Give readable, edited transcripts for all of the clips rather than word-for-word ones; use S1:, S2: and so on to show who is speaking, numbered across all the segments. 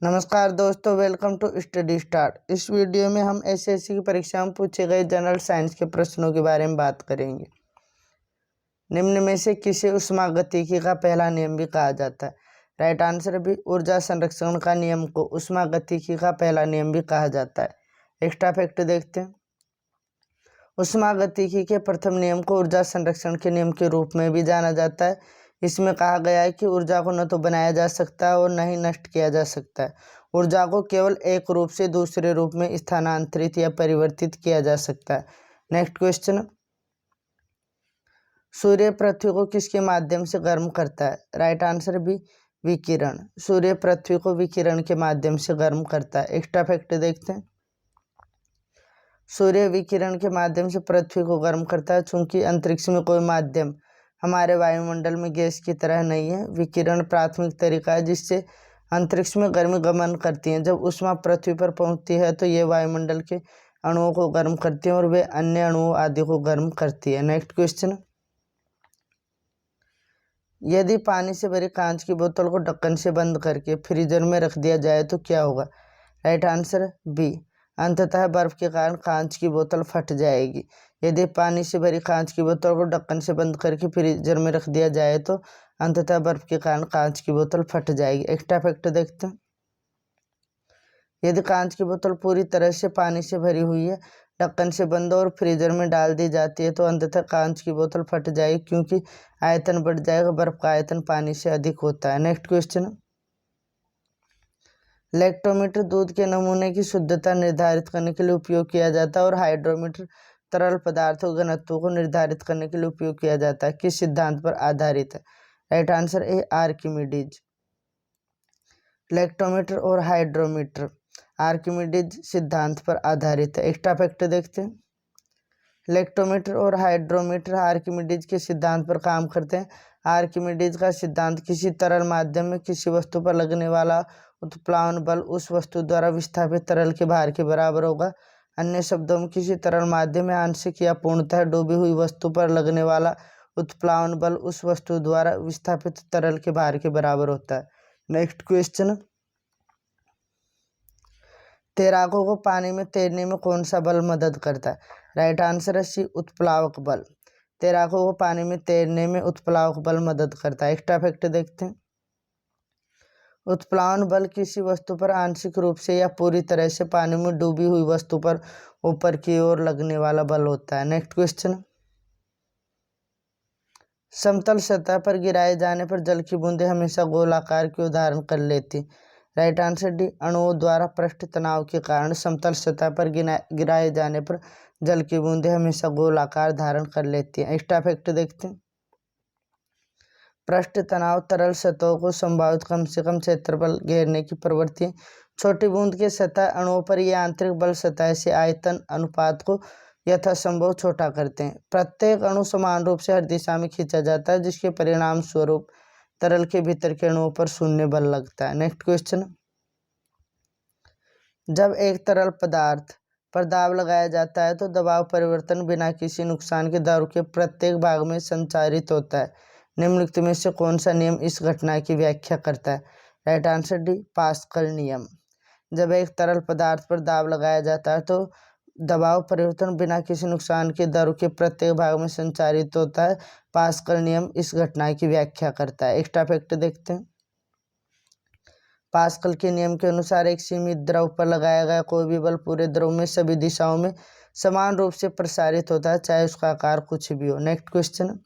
S1: नमस्कार दोस्तों, welcome to study start. इस वीडियो में हम एसएससी की परीक्षा में पूछे गए जनरल साइंस के प्रश्नों के बारे में बात करेंगे। निम्न में से किसे ऊष्मागतिकी का पहला नियम भी कहा जाता है? राइट आंसर भी ऊर्जा संरक्षण का नियम को ऊष्मागतिकी का पहला नियम भी कहा जाता है। एक्स्ट्रा फैक्ट देखते हैं। ऊष्मागतिकी के प्रथम नियम को ऊर्जा संरक्षण के नियम के रूप में भी जाना जाता है। इसमें कहा गया है कि ऊर्जा को न तो बनाया जा सकता है और न ही नष्ट किया जा सकता है। ऊर्जा को केवल एक रूप से दूसरे रूप में स्थानांतरित या परिवर्तित किया जा सकता है। नेक्स्ट क्वेश्चन, सूर्य पृथ्वी को किसके माध्यम से गर्म करता है? राइट आंसर भी विकिरण। सूर्य पृथ्वी को विकिरण के माध्यम से गर्म करता है। एक्स्ट्रा फैक्ट देखते हैं। सूर्य विकिरण के माध्यम से पृथ्वी को गर्म करता है। चूंकि अंतरिक्ष में कोई माध्यम हमारे वायुमंडल में गैस की तरह नहीं है, विकिरण प्राथमिक तरीका है जिससे अंतरिक्ष में गर्मी गमन करती है। जब ऊष्मा पृथ्वी पर पहुंचती है तो ये वायुमंडल के अणुओं को गर्म करती है और वे अन्य अणुओं आदि को गर्म करती है। नेक्स्ट क्वेश्चन, यदि पानी से भरी कांच की बोतल को ढक्कन से बंद करके फ्रीजर में रख दिया जाए तो क्या होगा? राइट आंसर बी, अंततः बर्फ के कारण कांच की बोतल फट जाएगी। यदि पानी से भरी कांच की बोतल को ढक्कन से बंद करके फ्रीजर में रख दिया जाए तो अंततः बर्फ के कारण कांच की बोतल फट जाएगी। एक्स्ट्रा फैक्ट देखते हैं। यदि कांच की बोतल पूरी तरह से पानी से भरी हुई है, ढक्कन से बंद और फ्रीजर में डाल दी जाती है तो अंततः कांच की बोतल फट जाएगी, क्योंकि आयतन बढ़ जाएगा। बर्फ का आयतन पानी से अधिक होता है। नेक्स्ट क्वेश्चन, लैक्टोमीटर दूध के नमूने की शुद्धता निर्धारित करने के लिए उपयोग किया जाता है और हाइड्रोमीटर तरल पदार्थों के घनत्व को निर्धारित करने के लिए उपयोग किया जाता है। किस सिद्धांत पर आधारित है? Right answer A, Archimedes. Lactometer और हाइड्रोमीटर आर्किमिडीज सिद्धांत पर आधारित है। एक्स्ट्रा फैक्ट देखते हैं। लैक्टोमीटर और हाइड्रोमीटर आर्किमिडीज के सिद्धांत पर काम करते हैं। आर्किमिडीज का सिद्धांत किसी तरल माध्यम में किसी वस्तु पर लगने वाला उत्प्लावन बल उस वस्तु द्वारा विस्थापित तरल के भार के बराबर होगा। अन्य शब्दों में, किसी तरल माध्यम में आंशिक या पूर्णतः डूबी हुई वस्तु पर लगने वाला उत्प्लावन बल उस वस्तु द्वारा विस्थापित तरल के भार के बराबर होता है। नेक्स्ट क्वेश्चन, तैराकों को पानी में तैरने में कौन सा बल मदद करता है? राइट आंसर है सी, उत्प्लावक बल। तैराकों को पानी में तैरने में उत्प्लावक बल मदद करता है। एक्स्ट्रा फैक्ट देखते हैं। उत्प्लावन बल किसी वस्तु पर आंशिक रूप से या पूरी तरह से पानी में डूबी हुई वस्तु पर ऊपर की ओर लगने वाला बल होता है। नेक्स्ट क्वेश्चन, समतल सतह पर गिराए जाने पर जल की बूंदें हमेशा गोलाकार क्यों धारण कर लेती? राइट आंसर डी, अणुओं द्वारा पृष्ठ तनाव के कारण समतल सतह पर गिराए जाने पर जल की बूंदें हमेशा गोलाकार धारण कर लेती हैं। एक्स्ट्रा फैक्ट देखते हैं। पृष्ठ तनाव तरल सतहों को संभावित कम से कम क्षेत्रफल घेरने की प्रवृत्ति है। छोटी बूंद के सतह अणुओं पर यह आंतरिक बल सतह से आयतन अनुपात को यथासंभव छोटा करते हैं। प्रत्येक अणु समान रूप से हर दिशा में खींचा जाता है, जिसके परिणाम स्वरूप तरल के भीतर के अणुओं पर शून्य बल लगता है। नेक्स्ट क्वेश्चन, जब एक तरल पदार्थ पर दाब लगाया जाता है तो दबाव परिवर्तन बिना किसी नुकसान के द्रव के प्रत्येक भाग में संचारित होता है। निम्नलिखित में से कौन सा नियम इस घटना की व्याख्या करता है? राइट आंसर डी, पास्कल नियम। जब एक तरल पदार्थ पर दाब लगाया जाता है तो दबाव परिवर्तन बिना किसी नुकसान के द्रव के प्रत्येक भाग में संचारित होता है। पास्कल नियम इस घटना की व्याख्या करता है। एक्स्ट्रा फैक्ट देखते हैं। पास्कल के नियम के अनुसार एक सीमित द्रव पर लगाया गया कोई भी बल पूरे द्रव में सभी दिशाओं में समान रूप से प्रसारित होता है, चाहे उसका आकार कुछ भी हो। नेक्स्ट क्वेश्चन,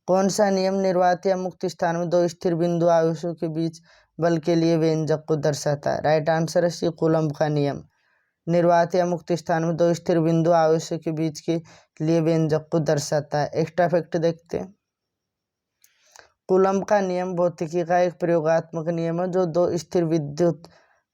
S1: कौन सा नियम निर्वात या मुक्त स्थान में दो स्थिर बिंदु आवेशों के बीच बल के लिए व्यंजक को दर्शाता है? राइट आंसर है सी, कूलम्ब का नियम। निर्वात या मुक्त स्थान में दो स्थिर बिंदु आवेशों के बीच के लिए व्यंजक को दर्शाता है। एक्स्ट्रा फैक्ट देखते हैं। कूलम्ब का नियम भौतिकी का एक प्रयोगात्मक नियम है जो दो स्थिर विद्युत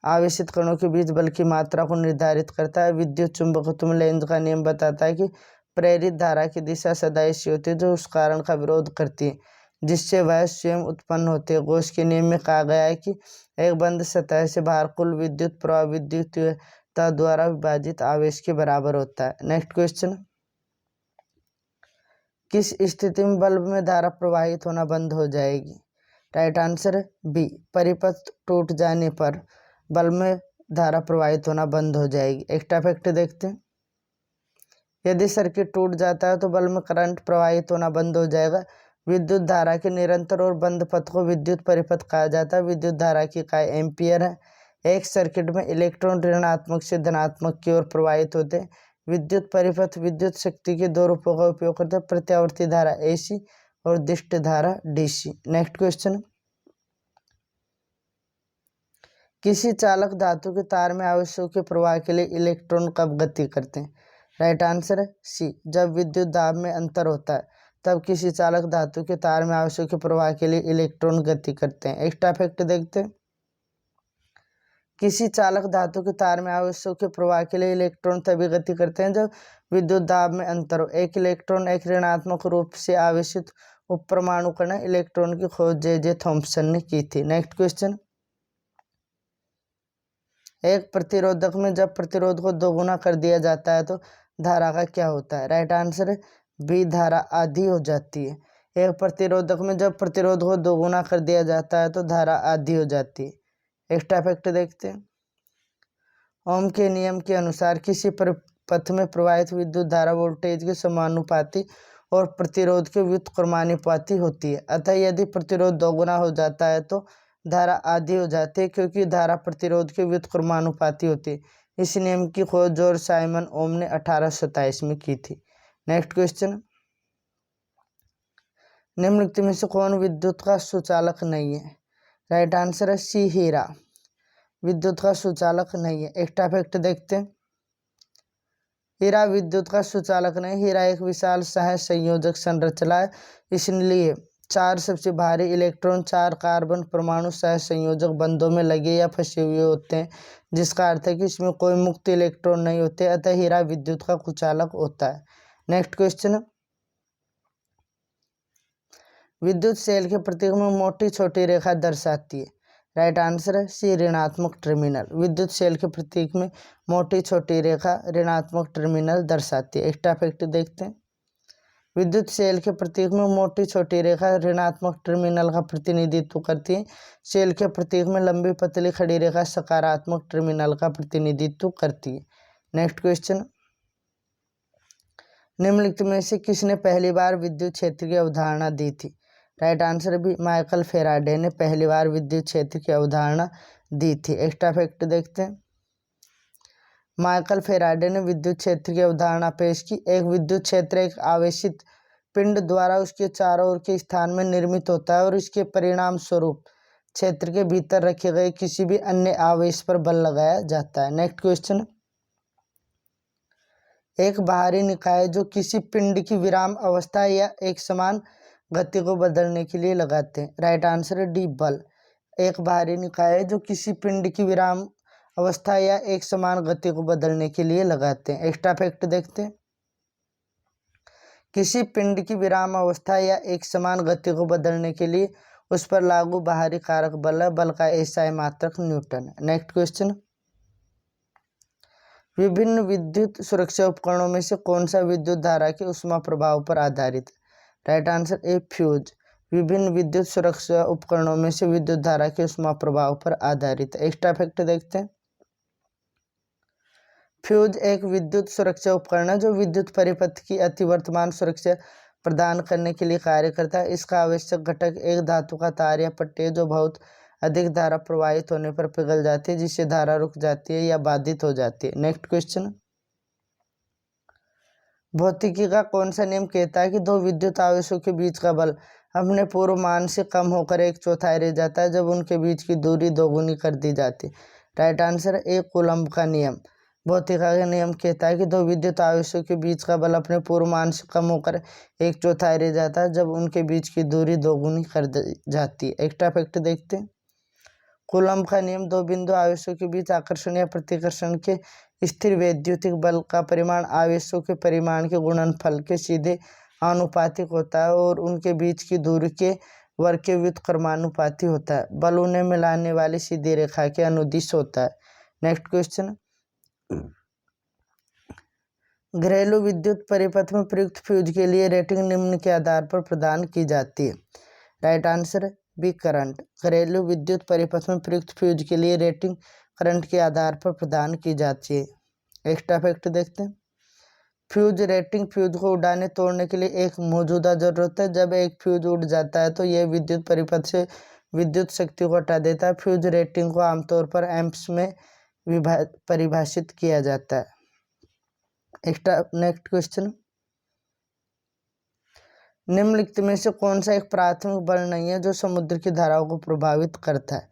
S1: आवेशित कणों के बीच बल की मात्रा को निर्धारित करता है। विद्युत चुंबकत्व में लेंज का नियम बताता है कि प्रेरित धारा की दिशा सदा ऐसी होती है जो उस कारण का विरोध करती है जिससे वह स्वयं उत्पन्न होती है। गॉस के नियम में कहा गया है कि एक बंद सतह से बाहर कुल विद्युत प्रवाह विद्युतीयता द्वारा विभाजित आवेश के बराबर होता है। नेक्स्ट क्वेश्चन, किस स्थिति में बल्ब में धारा प्रवाहित होना बंद हो जाएगी? राइट आंसर है बी, परिपथ टूट जाने पर बल्ब में धारा प्रवाहित होना बंद हो जाएगी। एक्स्ट्रा फैक्ट देखते हैं। यदि सर्किट टूट जाता है तो बल्ब में करंट प्रवाहित होना बंद हो जाएगा। विद्युत धारा के निरंतर और बंद पथ को विद्युत परिपथ कहा जाता है। विद्युत धारा की इकाई एम्पियर है। एक सर्किट में इलेक्ट्रॉन ऋणात्मक से धनात्मक की ओर प्रवाहित होते हैं। विद्युत परिपथ विद्युत शक्ति के दो रूपों का उपयोग करते हैं, प्रत्यावर्ती धारा एसी और दिष्ट धारा डीसी। नेक्स्ट क्वेश्चन, किसी चालक धातु के तार में आवेशों के प्रवाह के लिए इलेक्ट्रॉन कब गति करते हैं? राइट आंसर है सी, जब विद्युत दाब में अंतर होता है तब किसी चालक धातु के तार में आवेशों के प्रवाह के लिए इलेक्ट्रॉन गति करते हैं। एक्स्ट्रा फैक्ट देखते हैं। किसी चालक धातु के तार में आवेशों के प्रवाह के लिए इलेक्ट्रॉन तभी गति करते हैं जब विद्युत दाब में अंतर हो। एक इलेक्ट्रॉन एक ऋणात्मक रूप से आवेशित उपपरमाणु कण इलेक्ट्रॉन की खोज जे थॉम्पसन ने की थी। नेक्स्ट क्वेश्चन, एक प्रतिरोधक में जब प्रतिरोध को दोगुना कर दिया जाता है तो धारा का क्या होता है? राइट आंसर है बी, धारा आधी हो जाती है। एक प्रतिरोधक में जब प्रतिरोध को दोगुना कर दिया जाता है तो धारा आधी हो जाती है। एक्स्ट्रा फैक्ट देखते हैं। ओम के नियम के अनुसार किसी पथ में प्रवाहित विद्युत धारा वोल्टेज के समानुपाती और प्रतिरोध के व्युत्क्रमानुपाती होती है। अतः यदि प्रतिरोध दोगुना हो जाता है तो धारा आधी हो जाती है, क्योंकि धारा प्रतिरोध के व्युत्क्रमानुपाती होती है। इस नियम की खोज जॉर्ज साइमन ओम ने 1827 में की थी। नेक्स्ट क्वेश्चन, निम्नलिखित में से कौन विद्युत का सुचालक नहीं है? राइट आंसर है सी, हीरा विद्युत का सुचालक नहीं है। एक्स्ट्रा फैक्ट देखते हैं। हीरा विद्युत का सुचालक नहीं। हीरा एक विशाल सह संयोजक संरचना है, इसलिए 4 सबसे भारी इलेक्ट्रॉन 4 कार्बन परमाणु सह संयोजक बंधों में लगे या फंसे हुए होते हैं, जिसका अर्थ है कि इसमें कोई मुक्त इलेक्ट्रॉन नहीं होते। अतः हीरा विद्युत का कुचालक होता है। नेक्स्ट क्वेश्चन, विद्युत सेल के प्रतीक में मोटी छोटी रेखा दर्शाती है। राइट आंसर है सी, ऋणात्मक टर्मिनल। विद्युत सेल के प्रतीक में मोटी छोटी रेखा ऋणात्मक टर्मिनल दर्शाती है। एक्स्ट्रा फैक्ट देखते हैं। विद्युत सेल के प्रतीक में मोटी छोटी रेखा ऋणात्मक टर्मिनल का प्रतिनिधित्व करती है। सेल के प्रतीक में लंबी पतली खड़ी रेखा सकारात्मक टर्मिनल का प्रतिनिधित्व करती है। नेक्स्ट क्वेश्चन, निम्नलिखित में से किसने पहली बार विद्युत क्षेत्र की अवधारणा दी थी? राइट आंसर भी माइकल फेराडे ने पहली बार विद्युत क्षेत्र की अवधारणा दी थी। एक्स्ट्रा फैक्ट देखते हैं। माइकल फेराडे ने विद्युत क्षेत्र की अवधारणा पेश की। एक विद्युत क्षेत्र एक आवेशित पिंड द्वारा उसके चारों ओर के स्थान में निर्मित होता है और इसके परिणाम स्वरूप क्षेत्र के भीतर रखे गए किसी भी अन्य आवेश पर बल लगाया जाता है। नेक्स्ट क्वेश्चन, एक बाहरी निकाय जो किसी पिंड की विराम अवस्था या एक समान गति को बदलने के लिए लगाते हैं। राइट आंसर है डी, बल। एक बाहरी निकाय जो किसी पिंड की विराम अवस्था या एक समान गति को बदलने के लिए लगाते हैं। एक्स्ट्रा फैक्ट देखते हैं। किसी पिंड की विराम अवस्था या एक समान गति को बदलने के लिए उस पर लागू बाहरी कारक बल है। बल का एसआई मात्रक न्यूटन है। नेक्स्ट क्वेश्चन, विभिन्न विद्युत सुरक्षा उपकरणों में से कौन सा विद्युत धारा के ऊष्मा प्रभाव पर आधारित है? Right answer A, fuse. विभिन्न विद्युत सुरक्षा उपकरणों में से विद्युत धारा के ऊष्मा प्रभाव पर आधारित है। एक्स्ट्रा फैक्ट देखते हैं। फ्यूज एक विद्युत सुरक्षा उपकरण है जो विद्युत परिपथ की अतिवर्तमान सुरक्षा प्रदान करने के लिए कार्य करता है। इसका आवश्यक घटक एक धातु का तार या पट्टी है जो बहुत अधिक धारा प्रवाहित होने पर पिघल जाती है, जिससे धारा रुक जाती है या बाधित हो जाती है। नेक्स्ट क्वेश्चन, भौतिकी का कौन सा नियम कहता है कि दो विद्युत आवेशों के बीच का बल अपने पूर्व मान से कम होकर 1/4 रह जाता है जब उनके बीच की दूरी दोगुनी कर दी जाती है? राइट आंसर है ए, कूलम्ब का नियम। भौतिका का नियम कहता है कि दो विद्युत आवेशों के बीच का बल अपने पूर्व मान से कम होकर 1/4 रह जाता है जब उनके बीच की दूरी दोगुनी कर दी जाती है। एक्स्ट्रा फैक्ट देखते हैं। कूलम्ब का नियम दो बिंदु आवेशों के बीच आकर्षण या प्रतिकर्षण के स्थिर वैद्युतिक बल का परिमाण आवेशों के परिमाण के गुणनफल के सीधे आनुपातिक होता है और उनके बीच की दूरी के वर्ग के व्युत्क्रमानुपाती होता है। बल उन्हें मिलाने वाली सीधी रेखा के अनुदिश होता है। नेक्स्ट क्वेश्चन, घरेलू विद्युत परिपथ में प्रयुक्त फ्यूज के लिए रेटिंग निम्न के आधार पर प्रदान की जाती है। Right answer B current. घरेलू विद्युत परिपथ में प्रयुक्त फ्यूज के लिए रेटिंग करंट के आधार पर प्रदान की जाती है। एक्स्ट्रा फैक्ट देखते हैं। फ्यूज रेटिंग फ्यूज को उड़ाने तोड़ने के लिए एक मौजूदा जरूरत है। जब एक फ्यूज उड़ जाता है तो यह विद्युत परिपथ से विद्युत शक्ति को हटा देता है। फ्यूज रेटिंग को आमतौर पर एम्प्स में परिभाषित किया जाता है। नेक्स्ट क्वेश्चन, निम्नलिखित में से कौन सा एक प्राथमिक बल नहीं है जो समुद्र की धाराओं को प्रभावित करता है?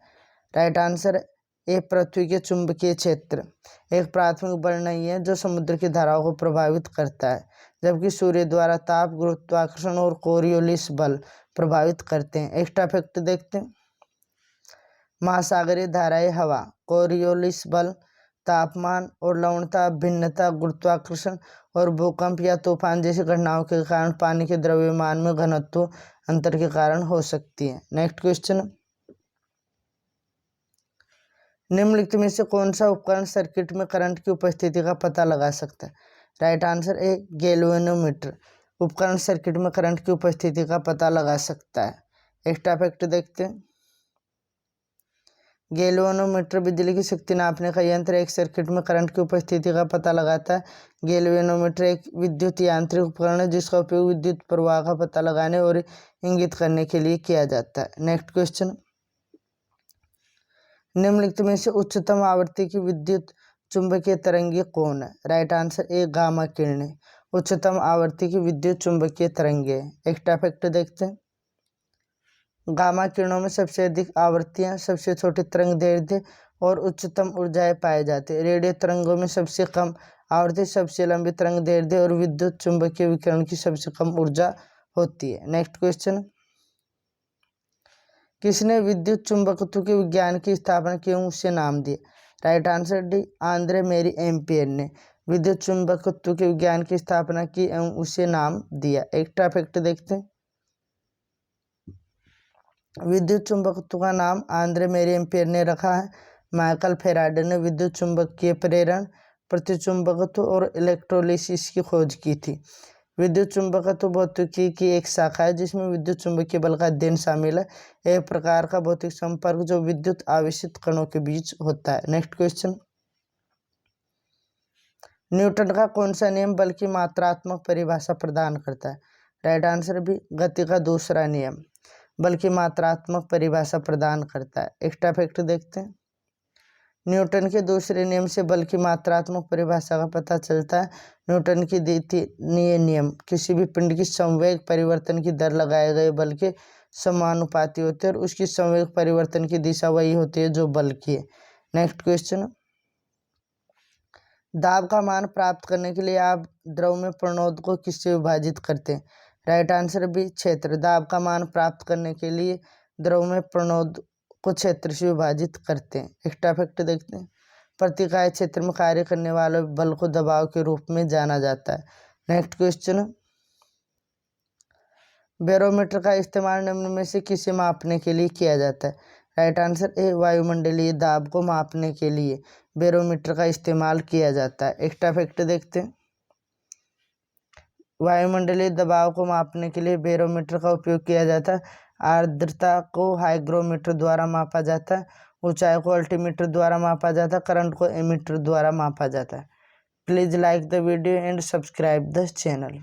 S1: राइट आंसर ए पृथ्वी के चुंबकीय क्षेत्र एक प्राथमिक बल नहीं है जो समुद्र की धाराओं को प्रभावित करता है, जबकि सूर्य द्वारा ताप, गुरुत्वाकर्षण और कोरियोलिस बल प्रभावित करते हैं। एक्स्ट्रा फैक्ट देखते हैं। महासागरीय धाराएं हवा, कोरियोलिस बल, तापमान और लवणता भिन्नता, गुरुत्वाकर्षण और भूकंप या तूफान जैसी घटनाओं के कारण पानी के द्रव्यमान में घनत्व अंतर के कारण हो सकती है। नेक्स्ट क्वेश्चन, निम्नलिखित में से कौन सा उपकरण सर्किट में करंट की उपस्थिति का पता लगा सकता है? राइट आंसर ए गैल्वेनोमीटर उपकरण सर्किट में करंट की उपस्थिति का पता लगा सकता है। एक्स्ट्रा फैक्ट देखते हैं। गैल्वेनोमीटर बिजली की शक्ति नापने का यंत्र एक सर्किट में करंट की उपस्थिति का पता लगाता है। गैल्वेनोमीटर एक विद्युत यांत्रिक उपकरण है जिसका उपयोग विद्युत प्रवाह का पता लगाने और इंगित करने के लिए किया जाता है। नेक्स्ट क्वेश्चन, निम्नलिखित में से उच्चतम आवृत्ति की विद्युत चुंबकीय तरंगे कौन है? राइट आंसर ए गामा किरणें उच्चतम आवृत्ति की विद्युत चुंबकीय तरंगे। एक्स्ट्रा फैक्ट देखते हैं। गामा किरणों में सबसे अधिक आवृत्तियां, सबसे छोटी तरंग दैर्ध्य और उच्चतम ऊर्जाएं पाई जाती है। रेडियो तरंगों में सबसे कम आवृत्ति, सबसे लंबी तरंग दैर्ध्य और विद्युत चुंबकीय विकिरण की सबसे कम ऊर्जा होती है। नेक्स्ट क्वेश्चन, किसने विद्युत चुंबकत्व के विज्ञान की स्थापना की एवं उसे नाम दिया? राइट आंसर डी आंद्रे मेरी एम्पियर ने विद्युत चुंबकत्व के विज्ञान की स्थापना की एवं उसे नाम दिया। एक्स्ट्रा फैक्ट देखते हैं। विद्युत चुंबकत्व का नाम आंद्रे मेरी एम्पियर ने रखा है। माइकल फेराडे ने विद्युत चुंबकीय प्रेरण, प्रतिचुंबकत्व और इलेक्ट्रोलिसिस की खोज की थी। विद्युत चुंबकत्व भौतिकी की एक शाखा है जिसमें विद्युत चुंबकीय बल का अध्ययन शामिल है, एक प्रकार का भौतिक संपर्क जो विद्युत आवेशित कणों के बीच होता है। नेक्स्ट क्वेश्चन, न्यूटन का कौन सा नियम बल की मात्रात्मक परिभाषा प्रदान करता है? राइट आंसर भी गति का दूसरा नियम बल की मात्रात्मक परिभाषा प्रदान करता है। एक्स्ट्रा फैक्ट देखते हैं। न्यूटन के दूसरे नियम से बल की मात्रात्मक परिभाषा का पता चलता है। न्यूटन की द्वितीय नियम किसी भी पिंड की संवेग परिवर्तन की दर लगाए गए बल के समानुपाती होते हैं और उसकी संवेग परिवर्तन की दिशा वही होती है जो बल की है। नेक्स्ट क्वेश्चन, दाब का मान प्राप्त करने के लिए आप द्रव में प्रणोद को किससे विभाजित करते हैं? राइट आंसर बी क्षेत्र। दाब का मान प्राप्त करने के लिए द्रव में प्रणोद को क्षेत्र से विभाजित करते हैं। एक्स्ट्रा फैक्ट देखते हैं। प्रतिकाय क्षेत्र में कार्य करने वाले बल को दबाव के रूप में जाना जाता है। नेक्स्ट क्वेश्चन, बैरोमीटर का इस्तेमाल निम्न में से किसे मापने के लिए किया जाता है? राइट आंसर ए वायुमंडलीय दाब को मापने के लिए बैरोमीटर का इस्तेमाल किया जाता है। एक्स्ट्रा फैक्ट देखते हैं। वायुमंडलीय दबाव को मापने के लिए बैरोमीटर का उपयोग किया जाता है। आर्द्रता को हाइग्रोमीटर द्वारा मापा जाता है। ऊंचाई को अल्टीमीटर द्वारा मापा जाता है। करंट को एमीटर द्वारा मापा जाता है। Please like the video and subscribe the channel.